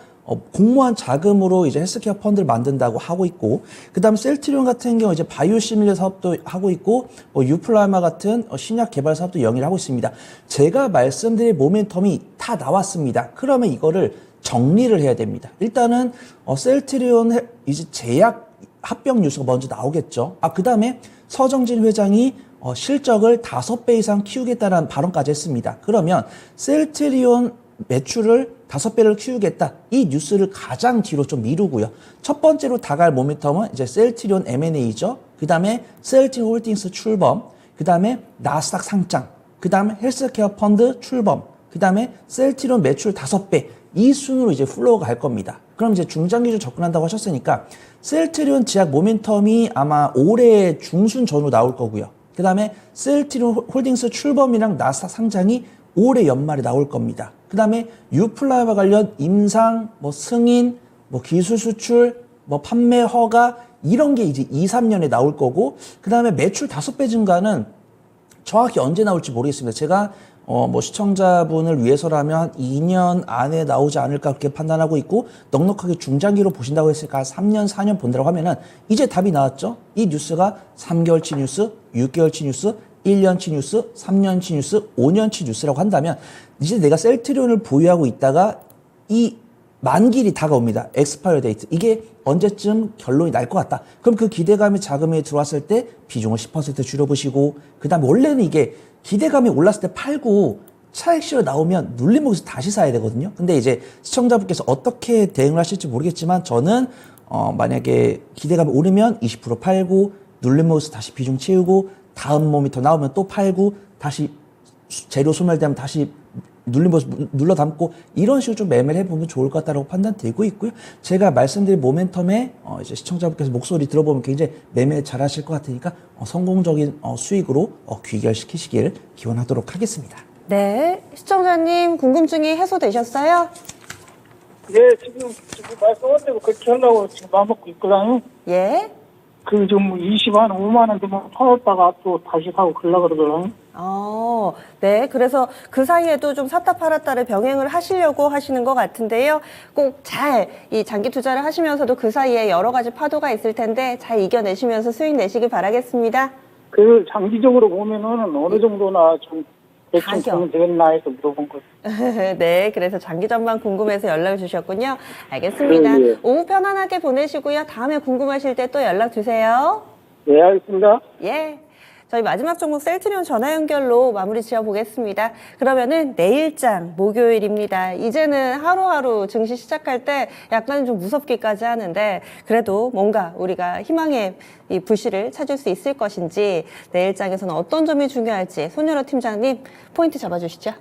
공모한 자금으로 이제 헬스케어 펀드를 만든다고 하고 있고, 그 다음 셀트리온 같은 경우 이제 바이오시밀러 사업도 하고 있고, 유플라마 같은 신약 개발 사업도 영위를 하고 있습니다. 제가 말씀드린 모멘텀이 다 나왔습니다. 그러면 이거를 정리를 해야 됩니다. 일단은 셀트리온 이제 제약 합병 뉴스가 먼저 나오겠죠. 그 다음에 서정진 회장이 실적을 5배 이상 키우겠다는 발언까지 했습니다. 그러면 셀트리온 매출을 5배를 키우겠다. 이 뉴스를 가장 뒤로 좀 미루고요. 첫 번째로 다갈 모멘텀은 이제 셀트리온 M&A죠. 그 다음에 셀트리온 홀딩스 출범. 그 다음에 나스닥 상장. 그 다음에 헬스케어 펀드 출범. 그 다음에 셀트리온 매출 5배. 이 순으로 이제 플로우가 갈 겁니다. 그럼 이제 중장기적으로 접근한다고 하셨으니까 셀트리온 제약 모멘텀이 아마 올해 중순 전후 나올 거고요. 그 다음에 셀트리온 홀딩스 출범이랑 나스닥 상장이 올해 연말에 나올 겁니다. 그 다음에 유플라와 관련 임상, 승인, 기술 수출, 판매 허가 이런 게 이제 2-3년에 나올 거고, 그 다음에 매출 5배 증가는 정확히 언제 나올지 모르겠습니다. 제가 시청자분을 위해서라면 한 2년 안에 나오지 않을까 그렇게 판단하고 있고, 넉넉하게 중장기로 보신다고 했으니까 3년, 4년 본다고 하면은 이제 답이 나왔죠. 이 뉴스가 3개월치 뉴스, 6개월치 뉴스, 1년치 뉴스, 3년치 뉴스, 5년치 뉴스라고 한다면 이제 내가 셀트리온을 보유하고 있다가 이 만기일이 다가옵니다. 엑스파이어 데이트. 이게 언제쯤 결론이 날 것 같다. 그럼 그 기대감이 자금에 들어왔을 때 비중을 10% 줄여보시고, 그 다음에 원래는 이게 기대감이 올랐을 때 팔고 차익 실현 나오면 눌림목에서 다시 사야 되거든요. 근데 이제 시청자분께서 어떻게 대응을 하실지 모르겠지만 저는 만약에 기대감이 오르면 20% 팔고 눌림목에서 다시 비중 채우고 다음 몸이 더 나오면 또 팔고 다시 재료 소멸되면 다시 눌러 담고 이런 식으로 좀 매매를 해보면 좋을 것 같다고 판단되고 있고요. 제가 말씀드린 모멘텀에 이제 시청자분께서 목소리 들어보면 굉장히 매매 잘 하실 것 같으니까 성공적인 수익으로 귀결시키시길 기원하도록 하겠습니다. 네, 시청자님 궁금증이 해소되셨어요? 네, 지금 말씀하신 대로 그렇게 하려고 지금 마음먹고 있거든요. 예. 좀 5만 원 되면 팔았다가 또 다시 사고 그러려고 그러더라고요. 네. 그래서 그 사이에도 좀 샀다 팔았다를 병행을 하시려고 하시는 것 같은데요. 꼭 잘 이 장기 투자를 하시면서도 그 사이에 여러 가지 파도가 있을 텐데 잘 이겨내시면서 수익 내시길 바라겠습니다. 그 장기적으로 보면은 어느 정도나 좀 대충 보면 되겠나 해서 물어본 거죠. 네, 그래서 장기 전망 궁금해서 연락을 주셨군요. 알겠습니다. 네. 오후 편안하게 보내시고요. 다음에 궁금하실 때 또 연락 주세요. 네, 알겠습니다. 예. 저희 마지막 종목 셀트리온 전화 연결로 마무리 지어보겠습니다. 그러면은 내일장 목요일입니다. 이제는 하루하루 증시 시작할 때 약간 좀 무섭기까지 하는데 그래도 뭔가 우리가 희망의 이 불씨를 찾을 수 있을 것인지 내일장에서는 어떤 점이 중요할지 손여러 팀장님 포인트 잡아주시죠.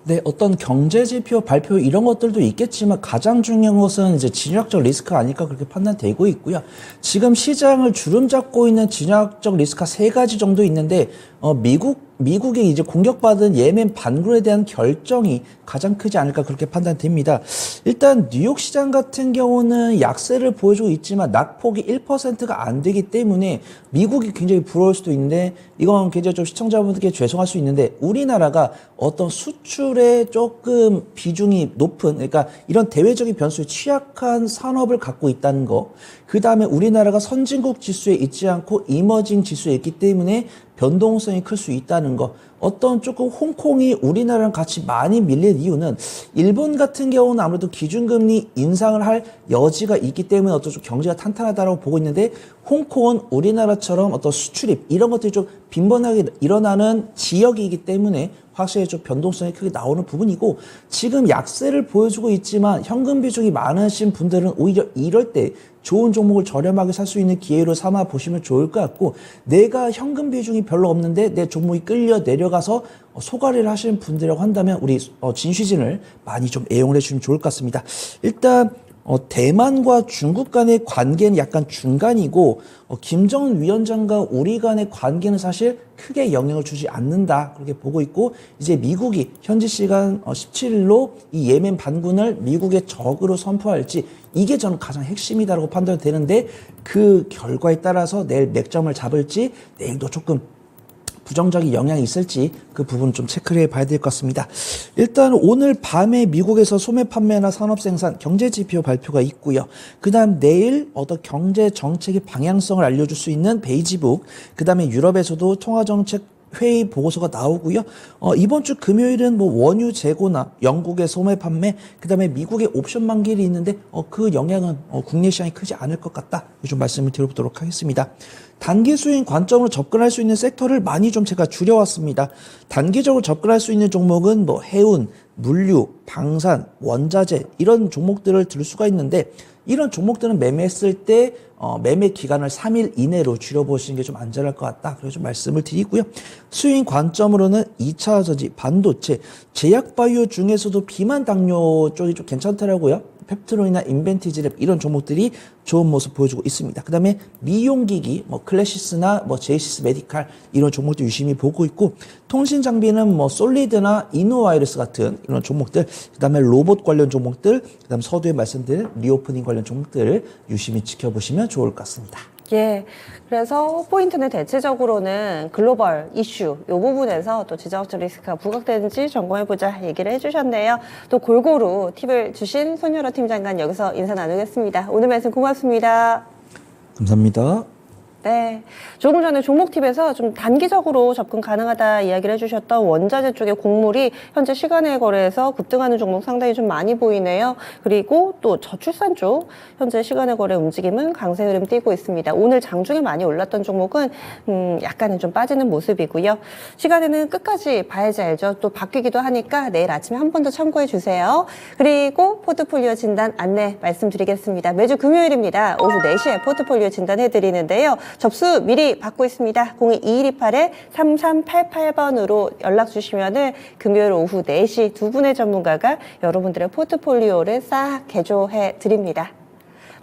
네, 어떤 경제 지표 발표 이런 것들도 있겠지만 가장 중요한 것은 이제 진영적 리스크 아닐까 그렇게 판단되고 있고요. 지금 시장을 주름 잡고 있는 진영적 리스크가 3가지 정도 있는데 미국 미국이 이제 공격받은 예멘 반군에 대한 결정이 가장 크지 않을까 그렇게 판단됩니다. 일단 뉴욕 시장 같은 경우는 약세를 보여주고 있지만 낙폭이 1%가 안 되기 때문에 미국이 굉장히 부러울 수도 있는데 이건 굉장히 좀 시청자분들께 죄송할 수 있는데 우리나라가 어떤 수출에 조금 비중이 높은 그러니까 이런 대외적인 변수에 취약한 산업을 갖고 있다는 거. 그 다음에 우리나라가 선진국 지수에 있지 않고 이머징 지수에 있기 때문에 변동성이 클 수 있다는 거. 어떤 조금 홍콩이 우리나라랑 같이 많이 밀릴 이유는 일본 같은 경우는 아무래도 기준금리 인상을 할 여지가 있기 때문에 어떤 좀 경제가 탄탄하다고 보고 있는데 홍콩은 우리나라처럼 어떤 수출입 이런 것들이 좀 빈번하게 일어나는 지역이기 때문에 확실히 좀 변동성이 크게 나오는 부분이고 지금 약세를 보여주고 있지만 현금 비중이 많으신 분들은 오히려 이럴 때 좋은 종목을 저렴하게 살 수 있는 기회로 삼아 보시면 좋을 것 같고 내가 현금 비중이 별로 없는데 내 종목이 끌려 내려가서 소가리를 하시는 분들이라고 한다면 우리 진슈진을 많이 좀 애용을 해주시면 좋을 것 같습니다. 일단 대만과 중국 간의 관계는 약간 중간이고 김정은 위원장과 우리 간의 관계는 사실 크게 영향을 주지 않는다 그렇게 보고 있고 이제 미국이 현지 시간 17일로 이 예멘 반군을 미국의 적으로 선포할지 이게 저는 가장 핵심이다라고 판단되는데 그 결과에 따라서 내일 맥점을 잡을지 내일도 조금 부정적인 영향이 있을지 그 부분 좀 체크를 해봐야 될 것 같습니다. 일단 오늘 밤에 미국에서 소매 판매나 산업생산 경제지표 발표가 있고요. 그 다음 내일 어떤 경제 정책의 방향성을 알려줄 수 있는 베이지북 그 다음에 유럽에서도 통화정책 회의 보고서가 나오고요. 이번 주 금요일은 뭐 원유 재고나 영국의 소매 판매, 그 다음에 미국의 옵션 만기일이 있는데 그 영향은 국내 시장이 크지 않을 것 같다. 좀 말씀을 드려보도록 하겠습니다. 단기 수익 관점으로 접근할 수 있는 섹터를 많이 좀 제가 줄여왔습니다. 단기적으로 접근할 수 있는 종목은 뭐 해운, 물류, 방산, 원자재 이런 종목들을 들 수가 있는데 이런 종목들은 매매했을 때 매매 기간을 3일 이내로 줄여보시는 게 좀 안전할 것 같다. 그래서 좀 말씀을 드리고요. 수익 관점으로는 2차 전지, 반도체, 제약바이오 중에서도 비만 당뇨 쪽이 좀 괜찮더라고요. 펩트론이나 인벤티지랩 이런 종목들이 좋은 모습 보여주고 있습니다. 그 다음에 미용기기, 뭐 클래시스나 뭐 제이시스 메디칼 이런 종목도 유심히 보고 있고 통신 장비는 뭐 솔리드나 이노와이러스 같은 이런 종목들, 그 다음에 로봇 관련 종목들, 그 다음 서두에 말씀드린 리오프닝 관련 종목들을 유심히 지켜보시면 좋을 것 같습니다. 예. 그래서 포인트는 대체적으로는 글로벌 이슈 이 부분에서 또 지정학적 리스크가 부각되는지 점검해보자 얘기를 해주셨네요. 또 골고루 팁을 주신 손여러 팀장관 여기서 인사 나누겠습니다. 오늘 말씀 고맙습니다. 감사합니다. 네. 조금 전에 종목팁에서 좀 단기적으로 접근 가능하다 이야기를 해주셨던 원자재 쪽의 곡물이 현재 시간의 거래에서 급등하는 종목 상당히 좀 많이 보이네요. 그리고 또 저출산 쪽 현재 시간의 거래 움직임은 강세 흐름 띄고 있습니다. 오늘 장중에 많이 올랐던 종목은 약간은 좀 빠지는 모습이고요. 시간에는 끝까지 봐야지 알죠. 또 바뀌기도 하니까 내일 아침에 한 번 더 참고해 주세요. 그리고 포트폴리오 진단 안내 말씀드리겠습니다. 매주 금요일입니다. 오후 4시에 포트폴리오 진단 해드리는데요. 접수 미리 받고 있습니다. 02-2128-3388번으로 연락 주시면은 금요일 오후 4시 두 분의 전문가가 여러분들의 포트폴리오를 싹 개조해 드립니다.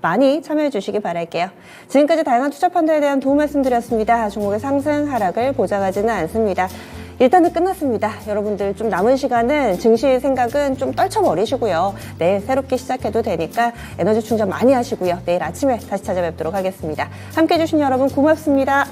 많이 참여해 주시기 바랄게요. 지금까지 다양한 투자 판단에 대한 도움 말씀드렸습니다. 종목의 상승 하락을 보장하지는 않습니다. 일단은 끝났습니다. 여러분들 좀 남은 시간은 증시 생각은 좀 떨쳐버리시고요. 내일 새롭게 시작해도 되니까 에너지 충전 많이 하시고요. 내일 아침에 다시 찾아뵙도록 하겠습니다. 함께해 주신 여러분 고맙습니다.